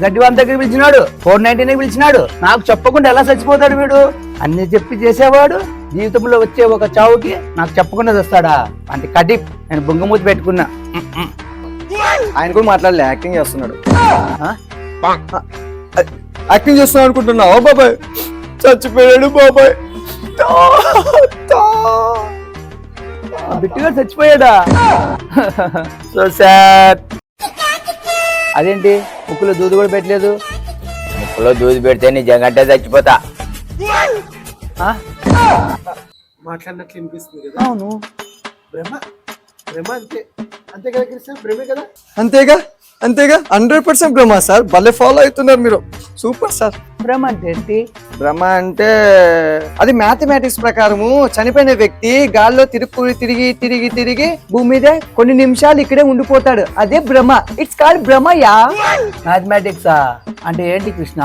గడ్డివాన్ దగ్గర పిలిచినాడు, 419 పిలిచినాడు. నాకు చెప్పకుండా ఎలా చచ్చిపోతాడు వీడు? అన్ని చెప్పి చేసేవాడు జీవితంలో వచ్చే ఒక చావుకి నాకు చెప్పకుండా వస్తాడా? అంటే కటిప్ నేను బొంగమూతి పెట్టుకున్నా. ఆయన కూడా మాట్లాడలే, యాక్టింగ్ చేస్తున్నాడు. యాక్టింగ్ చేస్తున్నాడు అనుకుంటున్నావు బాబాయ్? చచ్చిపోయాడు బాబాయ్. బిట్టుగా చచ్చిపోయాడా? So sad. అదేంటి ముక్కులో దూది కూడా పెట్టలేదు? ముక్కులో దూది పెడితే నిజంగా చచ్చిపోతా. మాట్లాడినట్లు వినిపిస్తుంది కదా. అవును, బ్రహ్మ బ్రహ్మ అంతే అంతే కదా కృష్ణ, బ్రహ్మే కదా. అంతేగా అంతేగా 100% బ్రహ్మ సార్. భలే ఫాలో అవుతున్నారు మీరు, సూపర్ సార్. బ్రహ్మ అంటే ఏంటి? బ్రహ్మ అంటే అది మ్యాథమెటిక్స్ ప్రకారము చనిపోయిన వ్యక్తి గాల్లో తిరిగి తిరిగి తిరిగి భూమి మీద కొన్ని నిమిషాలు ఇక్కడే ఉండిపోతాడు. అదే Brahma. It's called Brahma yeah. మ్యాథమెటిక్సా అంటే ఏంటి కృష్ణ?